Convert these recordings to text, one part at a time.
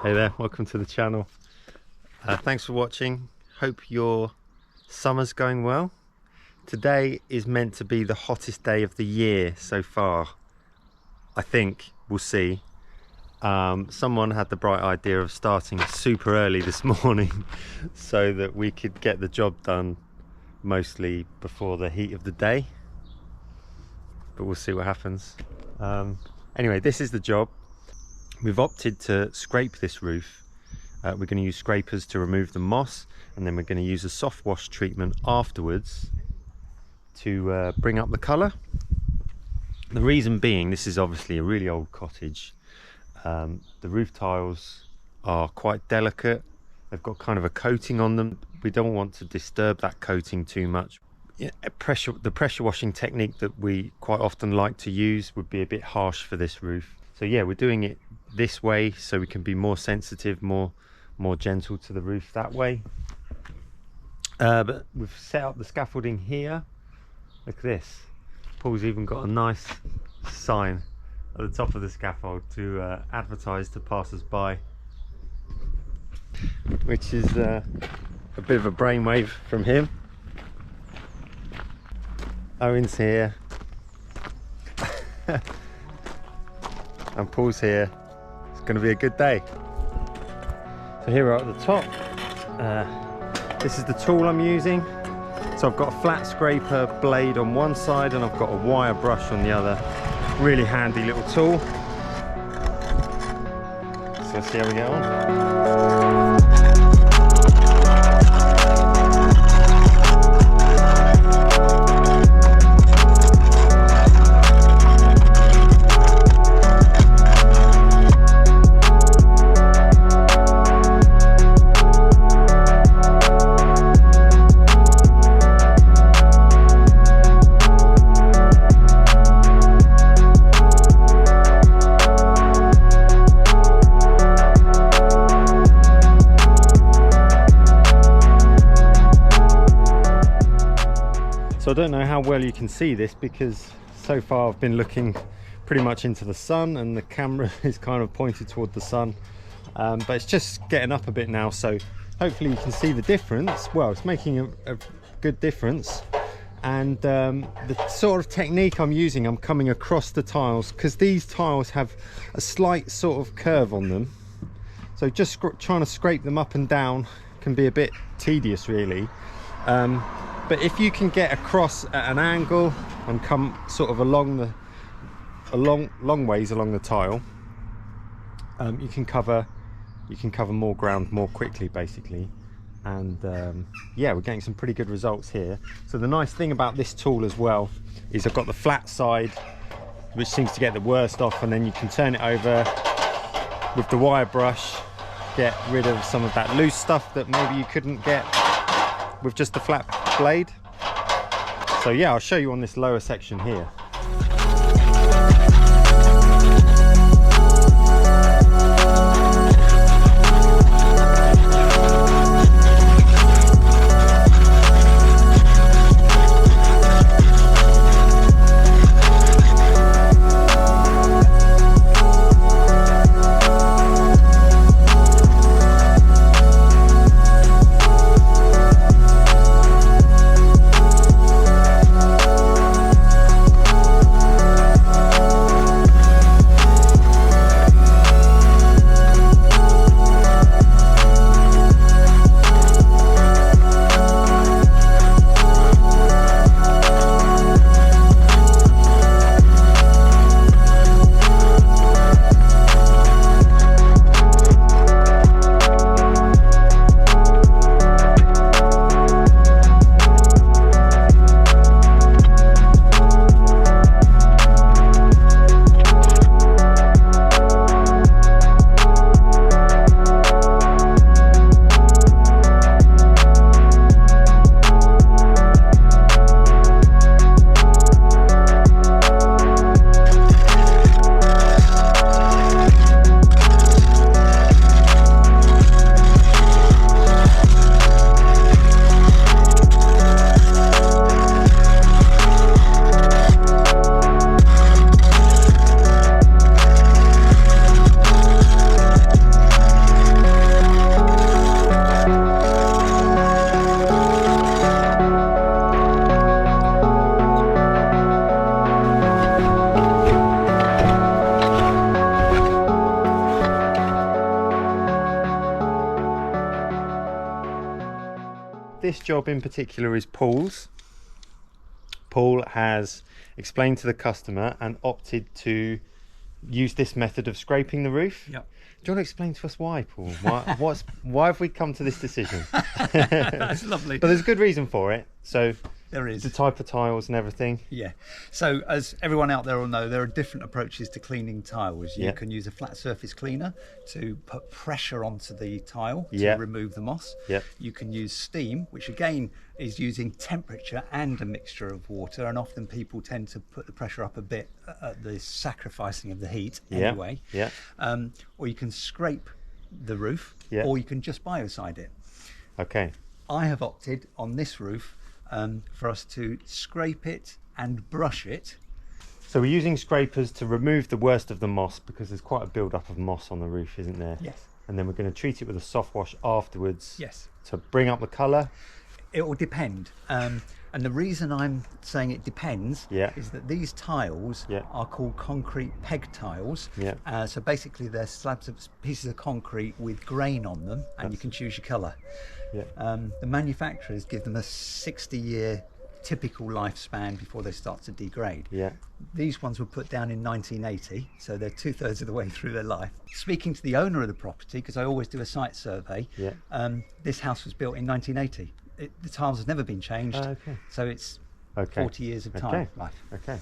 Hey there, welcome to the channel. Thanks for watching. Hope your summer's going well. Today is meant to be the hottest day of the year so far. I think, we'll see. Someone had the bright idea of starting super early this morning so that we could get the job done mostly before the heat of the day. But we'll see what happens. Anyway, this is the job. We've opted to scrape this roof. We're going to use scrapers to remove the moss, and then we're going to use a soft wash treatment afterwards to bring up the colour. The reason being, this is obviously a really old cottage. The roof tiles are quite delicate. They've got kind of a coating on them. We don't want to disturb that coating too much. The pressure washing technique that we quite often like to use would be a bit harsh for this roof. So yeah, we're doing it this way so we can be more sensitive, more gentle to the roof that way. But we've set up the scaffolding here. Look at this. Paul's even got a nice sign at the top of the scaffold to advertise to passers-by, which is a bit of a brainwave from him. Owen's here and Paul's here. It's going to be a good day. So here we are at the top. This is the tool I'm using. So I've got a flat scraper blade on one side and I've got a wire brush on the other. Really handy little tool. So let's see how we get on. So I don't know how well you can see this because so far I've been looking pretty much into the sun and the camera is kind of pointed toward the sun, but it's just getting up a bit now, so hopefully you can see the difference. Well, it's making a good difference, and the sort of technique I'm using, I'm coming across the tiles because these tiles have a slight sort of curve on them, so just trying to scrape them up and down can be a bit tedious really. But if you can get across at an angle and come sort of along long ways along the tile, you can cover more ground more quickly basically. And yeah, we're getting some pretty good results here. So the nice thing about this tool as well is I've got the flat side, which seems to get the worst off, and then you can turn it over with the wire brush, get rid of some of that loose stuff that maybe you couldn't get with just the flat blade. So yeah, I'll show you on this lower section here. this job in particular is Paul's. Paul has explained to the customer and opted to use this method of scraping the roof. Yep. Do you want to explain to us why, Paul? Why have we come to this decision? That's lovely. But there's a good reason for it. So there is. The type of tiles and everything. Yeah. So as everyone out there will know, there are different approaches to cleaning tiles. You Yeah. can use a flat surface cleaner to put pressure onto the tile to Yeah. remove the moss. Yeah. You can use steam, which again is using temperature and a mixture of water, and often people tend to put the pressure up a bit at the sacrificing of the heat anyway. Yeah. Or you can scrape the roof, Yeah. or you can just biocide it. Okay. I have opted on this roof for us to scrape it and brush it. So we're using scrapers to remove the worst of the moss, because there's quite a build-up of moss on the roof, isn't there? Yes. And then we're going to treat it with a soft wash afterwards. Yes. To bring up the colour. It will depend. And the reason I'm saying it depends Yeah. is that these tiles Yeah. are called concrete peg tiles. Yeah. So basically they're slabs of pieces of concrete with grain on them, and you can choose your colour. Yeah. The manufacturers give them a 60-year typical lifespan before they start to degrade. Yeah. These ones were put down in 1980, so they're 2/3 of the way through their life. Speaking to the owner of the property, because I always do a site survey, Yeah. this house was built in 1980. The tiles have never been changed, Okay. so it's Okay. 40 years of time Okay. life. Okay.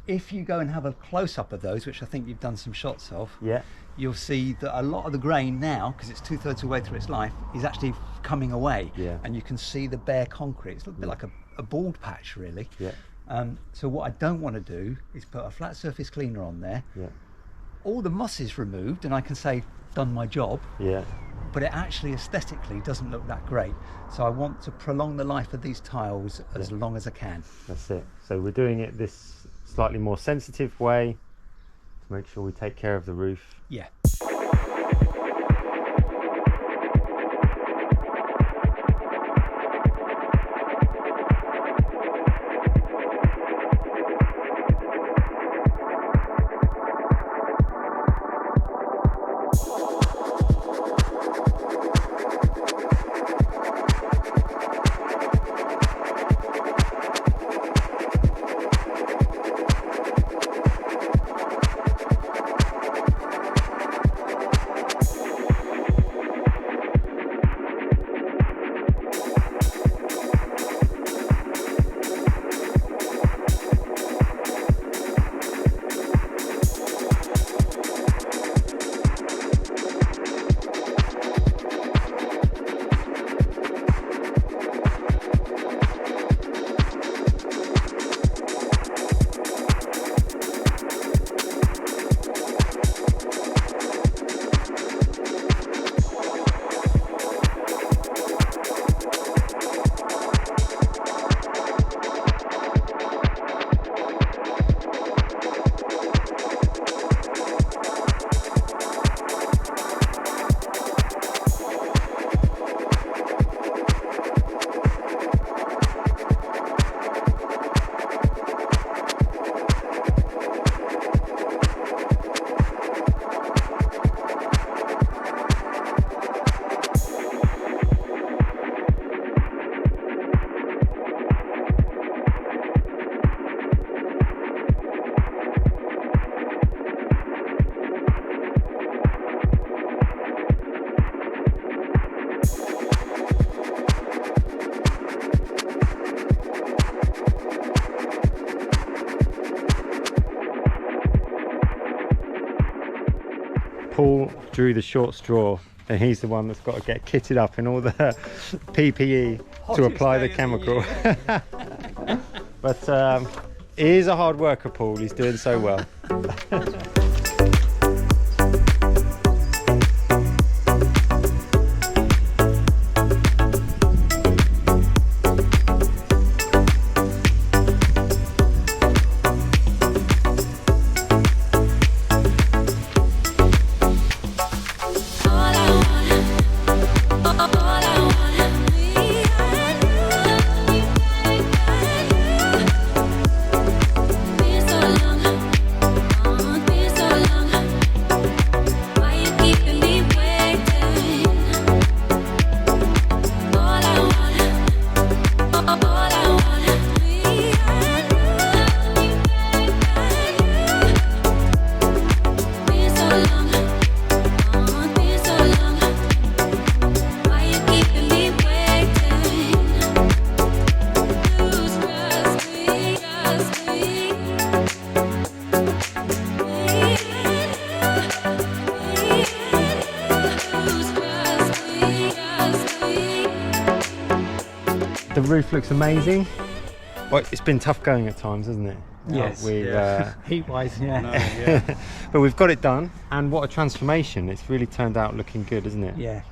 If you go and have a close-up of those, which I think you've done some shots of, Yeah. you'll see that a lot of the grain now, because it's 2/3 of the way through its life, is actually coming away. Yeah. And you can see the bare concrete. It's a bit like a bald patch, really. Yeah. So what I don't want to do is put a flat surface cleaner on there. Yeah. All the moss is removed, and I can say, done my job. Yeah. But it actually aesthetically doesn't look that great. So I want to prolong the life of these tiles as long as I can. That's it. So we're doing it this slightly more sensitive way to make sure we take care of the roof. Yeah. Paul drew the short straw, and he's the one that's got to get kitted up in all the PPE to Hottest apply the day of the chemical. But he is a hard worker, Paul. He's doing so well. Been so long, the roof looks amazing. Well, it's been tough going at times, hasn't it? Yes. Heat-wise, yeah. No, yeah. But we've got it done, and what a transformation. It's really turned out looking good, isn't it? Yeah.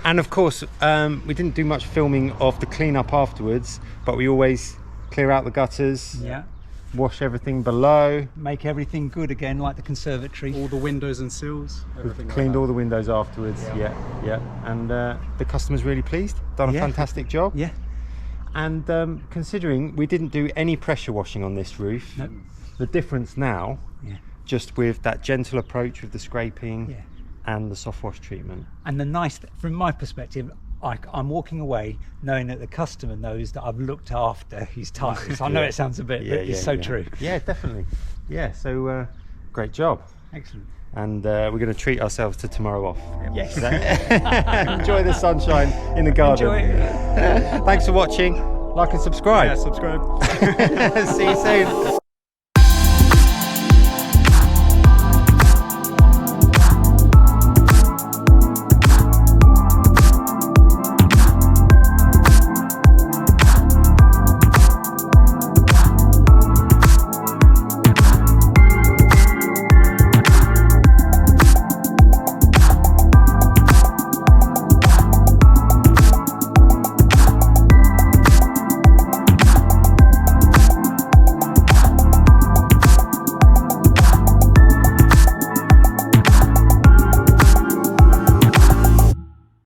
And of course, we didn't do much filming of the clean-up afterwards, but we always clear out the gutters, Yeah. wash everything below. Make everything good again, like the conservatory. All the windows and sills, We've everything like cleaned that. all the windows afterwards, yeah. And the customer's really pleased, done a Yeah. fantastic job. Yeah. And considering we didn't do any pressure washing on this roof, Nope. the difference now, Yeah. just with that gentle approach with the scraping Yeah. and the soft wash treatment. And the nice, from my perspective, I'm walking away knowing that the customer knows that I've looked after his tiles. I know it sounds a bit, but it's so true. Yeah, definitely. Yeah, so great job. Excellent. And we're going to treat ourselves to tomorrow off. Yes. Enjoy the sunshine in the garden. Enjoy it. Thanks for watching. Like and subscribe. Yeah, subscribe. See you soon.